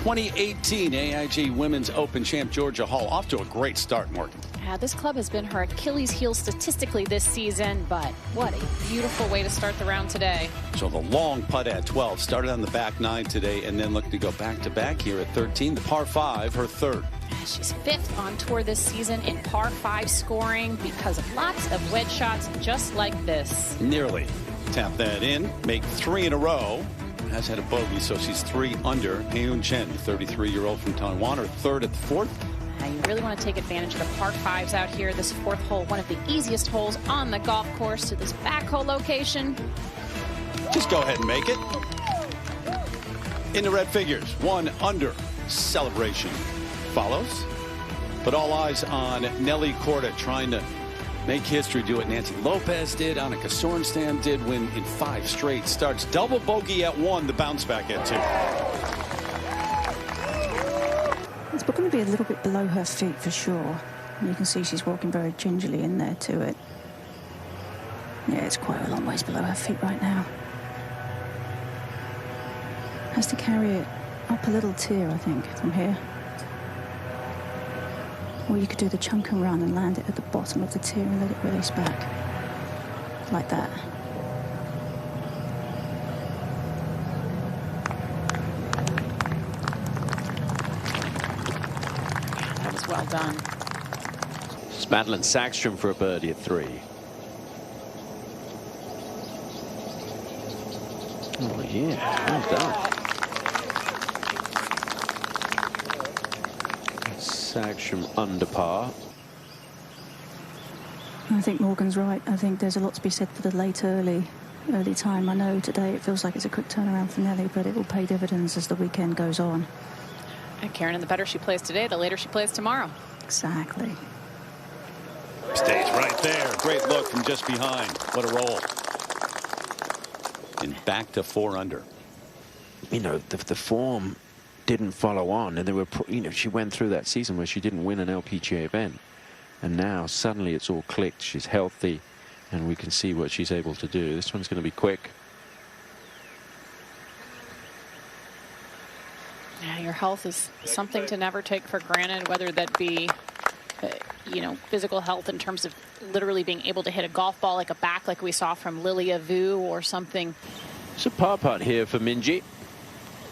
2018 AIG Women's Open champ Georgia Hall off to a great start, Morgan. Yeah, this club has been her Achilles heel statistically this season, but what a beautiful way to start the round today. So the long putt at 12 started on the back 9 today and then looking to go back-to-back here at 13. The par 5, her third. She's 5th on tour this season in par 5 scoring because of lots of wedge shots just like this. Nearly. Tap that in, make 3 in a row. Has had a bogey, so she's 3 under. Heun Chen, the 33-year-old from Taiwan, her third at the 4th. Now you really want to take advantage of the par 5s out here. This 4th hole, one of the easiest holes on the golf course to this back hole location. Just go ahead and make it. In the red figures, 1 under. Celebration follows. But all eyes on Nelly Korda trying to make history, do what Nancy Lopez did, Annika Sorenstam did, win in 5 straight starts. Double bogey at 1, the bounce back at 2. It's going to be a little bit below her feet for sure. And you can see she's walking very gingerly in there to it. Yeah, it's quite a long ways below her feet right now. Has to carry it up a little tier, I think, from here. Or you could do the chunk and run and land it at the bottom of the tier and let it release back. Like that. That was well done. It's Madeline Sackstrom for a birdie at 3. Oh, yeah. Well done. Sackstrom under par. I think Morgan's right. I think there's a lot to be said for the late early time. I know today it feels like it's a quick turnaround for Nelly, but it will pay dividends as the weekend goes on. And Karen, the better she plays today, the later she plays tomorrow. Exactly. Stays right there. Great look from just behind. What a roll. And back to 4 under. You know, the form didn't follow on, and there were, you know, she went through that season where she didn't win an LPGA event, and now suddenly it's all clicked. She's healthy, and we can see what she's able to do. This one's going to be quick. Yeah, your health is something to never take for granted, whether that be you know, physical health in terms of literally being able to hit a golf ball like a back like we saw from Lilia Vu or something. It's a par putt here for Minjee.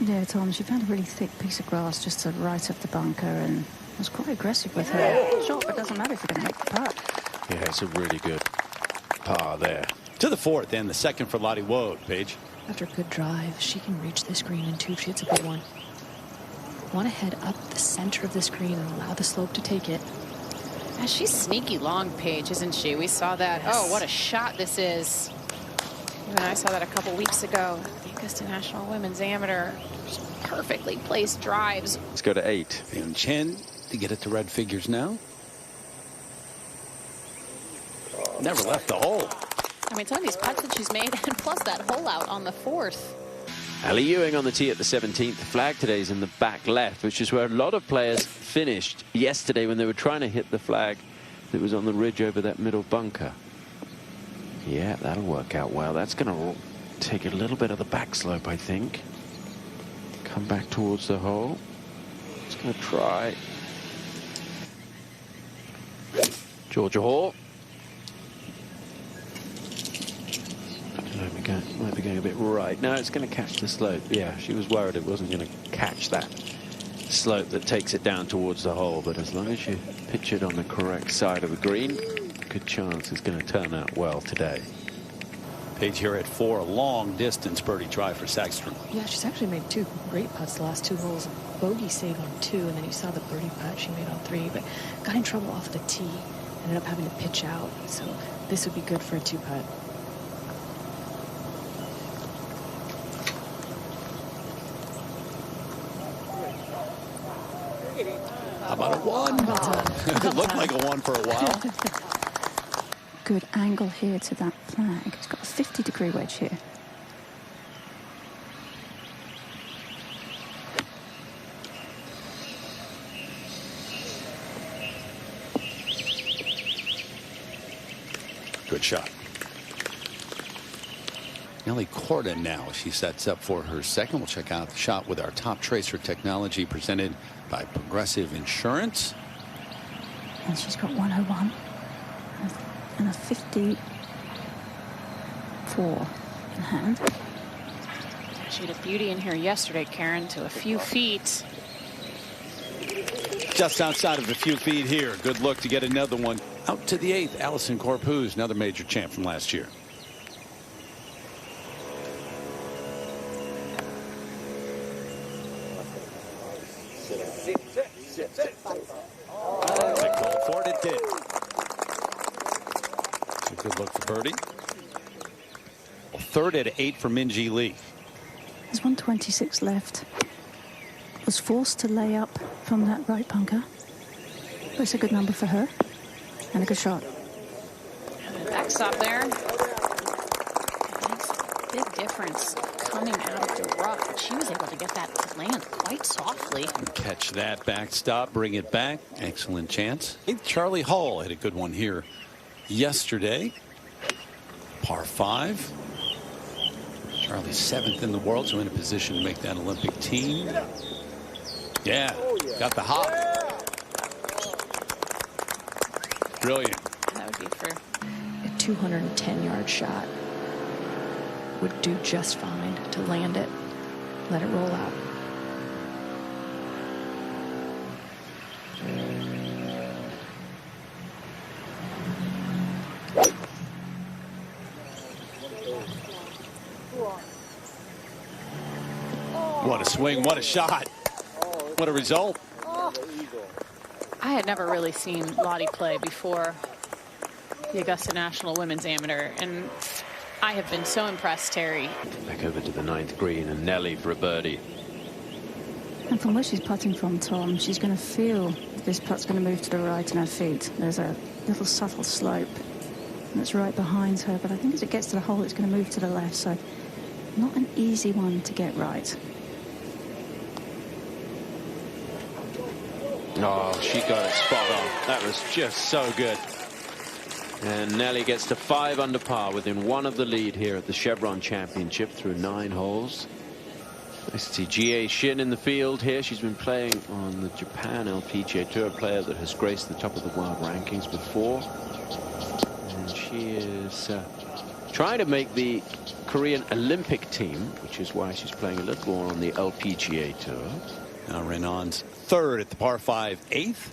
Yeah, Tom, she found a really thick piece of grass just to the right of the bunker and was quite aggressive with her shot, but it doesn't matter if you're going to make the putt. Yeah, it's a really good par there. To the 4th and the 2nd for Lottie Wood, Paige. After a good drive, she can reach this green in 2 if she hits a good one. Want to head up the center of this green and allow the slope to take it. Yeah, she's sneaky long, Paige, isn't she? We saw that. Yes. Oh, what a shot this is. Even I saw that a couple weeks ago. The Augusta National Women's Amateur. Just perfectly placed drives. Let's go to 8. And Chen to get it to red figures now. Never left the hole. I mean, some of these putts that she's made, and plus that hole out on the 4th. Ali Ewing on the tee at the 17th. The flag today is in the back left, which is where a lot of players finished yesterday when they were trying to hit the flag that was on the ridge over that middle bunker. Yeah, that'll work out well. That's going to take a little bit of the back slope, I think. Come back towards the hole. It's going to try. Georgia Hall. Might be going a bit right. No, it's going to catch the slope. Yeah, she was worried it wasn't going to catch that slope that takes it down towards the hole. But as long as you pitch it on the correct side of the green, good chance it's going to turn out well today. Paige here at 4, a long distance birdie try for Sackstrom. Yeah, she's actually made 2 great putts the last 2 holes. Bogey save on 2, and then you saw the birdie putt she made on 3, but got in trouble off the tee. Ended up having to pitch out, so this would be good for a 2-putt. How about a 1? It looked like a 1 for a while. Good angle here to that flag. It's got a 50-degree wedge here. Good shot. Nelly Korda now. She sets up for her second. We'll check out the shot with our Top Tracer technology presented by Progressive Insurance. And she's got 101 and a 54 in hand. She had a beauty in here yesterday, Karen, to a few feet. Just outside of a few feet here. Good look to get another one. Out to the 8th, Allison Corpuz, another major champ from last year. They called for it, it did. It's a good look for birdie. Well, third at 8 for Minjee Lee. There's 126 left. Was forced to lay up from that right bunker. But it's a good number for her. And a good shot. Backstop there. Makes a big difference coming out of the rough. She was able to get that to land quite softly. Catch that backstop, bring it back. Excellent chance. Charlie Hull had a good one here yesterday. Par 5. Charlie's 7th in the world, so in a position to make that Olympic team. Yeah, got the hop. Brilliant. That would be for A 210-yard shot would do just fine to land it, let it roll out. What a swing, what a shot. What a result. I had never really seen Lottie play before the Augusta National Women's Amateur, and I have been so impressed, Terry. Back over to the 9th green, and Nelly for a birdie. And from where she's putting from, Tom, she's going to feel this putt's going to move to the right in her feet. There's a little subtle slope that's right behind her, but I think as it gets to the hole, it's going to move to the left, so not an easy one to get right. Oh, she got it spot on. That was just so good. And Nelly gets to 5 under par, within 1 of the lead here at the Chevron Championship through 9 holes. Nice to see G.A. Shin in the field here. She's been playing on the Japan LPGA Tour, a player that has graced the top of the world rankings before. And she is trying to make the Korean Olympic team, which is why she's playing a little more on the LPGA Tour. Now Renon's 3rd at the par 5 8th.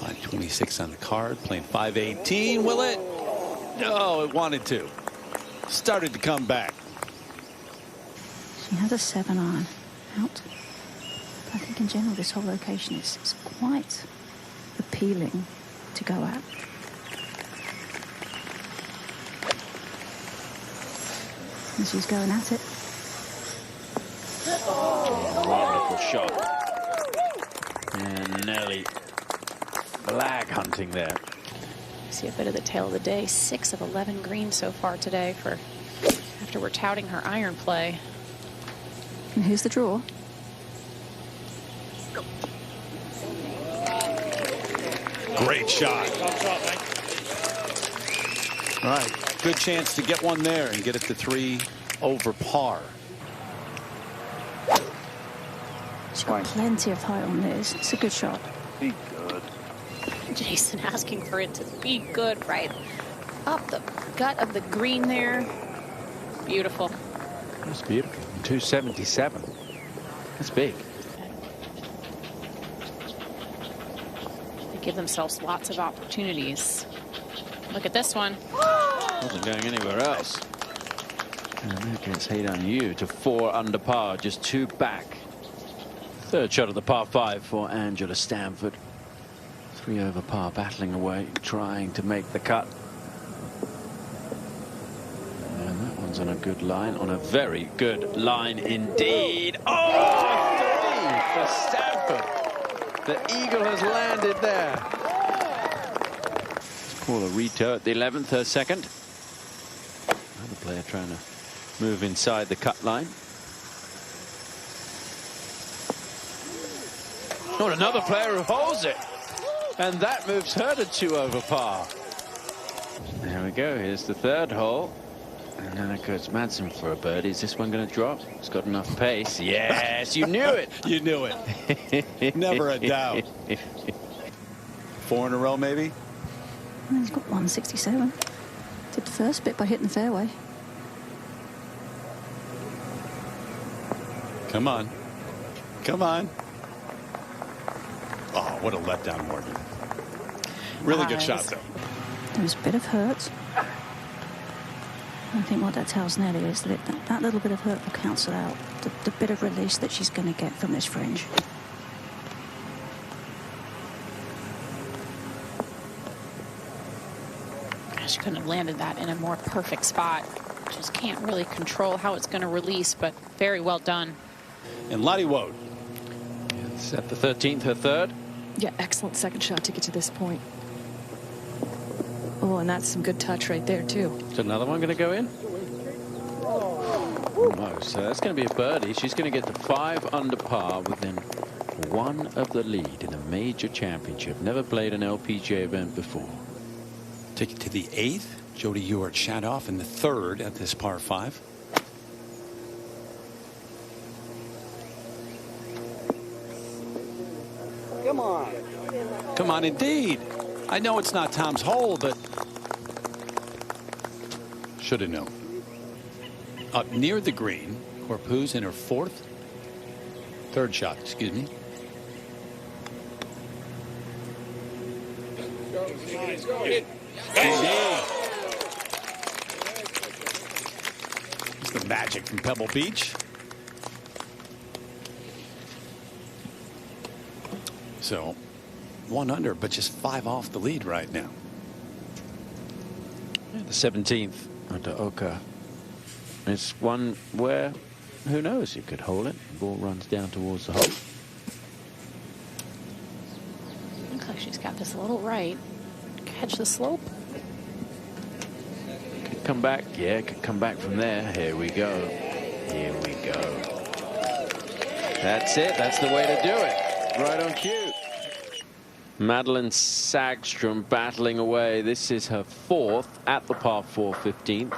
.526 on the card, playing 518. Will it? No, it wanted to. Started to come back. She had a 7 iron out. I think in general this whole location is quite appealing to go at. And she's going at it. Wonderful shot. And Nelly flag hunting there. See a bit of the tail of the day. 6 of 11 green so far today for after we're touting her iron play. And here's the draw. Great shot. All right, good chance to get one there and get it to 3 over par. She's got plenty of height on this. It's a good shot. Be good. Jason asking for it to be good, right up the gut of the green there. Beautiful. That's beautiful. 277. That's big. They give themselves lots of opportunities. Look at this one. Wasn't going anywhere else. And that gets Haydan Yu to 4 under par, just 2 back. 3rd shot of the par 5 for Angela Stanford. 3 over par, battling away, trying to make the cut. And that one's on a good line, on a very good line indeed. Oh, 3 for Stanford. The eagle has landed there. Let's call a retow at the 11th, her second. Another player trying to move inside the cut line. Not another player who holds it. And that moves her to 2 over par. There we go. Here's the 3rd hole. And then it goes Madsen for a birdie. Is this one going to drop? It's got enough pace. Yes, you knew it. You knew it. Never a doubt. 4 in a row, maybe? Well, he's got 167. Did the first bit by hitting the fairway. Come on. Come on. Oh, what a letdown, Morgan. Really good shot, though. There was a bit of hurt. I think what that tells Nelly is that that little bit of hurt will cancel out the bit of release that she's going to get from this fringe. She couldn't have landed that in a more perfect spot. Just can't really control how it's going to release, but very well done. And Lottie Wood. It's at the 13th, her 3rd. Yeah, excellent second shot to get to this point. Oh, and that's some good touch right there, too. Is another one going to go in? No, so that's going to be a birdie. She's going to get to 5 under par within 1 of the lead in a major championship. Never played an LPGA event before. Take it to the 8th. Jody Ewart shot off in the 3rd at this par 5. Come on. Come on, indeed. I know it's not Tom's hole, but should have known. Up near the green, Corpuz in her 3rd shot, excuse me. Indeed. It's the magic from Pebble Beach. So 1 under, but just 5 off the lead right now. The 17th under Oka. It's one where, who knows, you could hold it. The ball runs down towards the hole. Looks like she's got this a little right. Catch the slope. Could come back. Yeah, could come back from there. Here we go. Here we go. That's it. That's the way to do it. Right on cue. Madeline Sagstrom battling away. This is her 4th at the par 4 15th.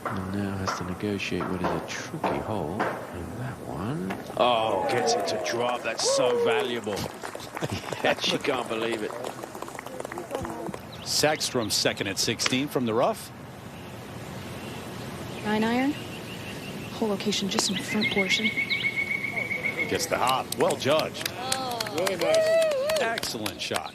And now has to negotiate what is a tricky hole. And that one. Oh, gets it to drop. That's so valuable. Yeah, she can't believe it. Sagstrom 2nd at 16 from the rough. 9 iron. Hole location just in the front portion. Gets the hop. Well judged. Really nice. Excellent shot.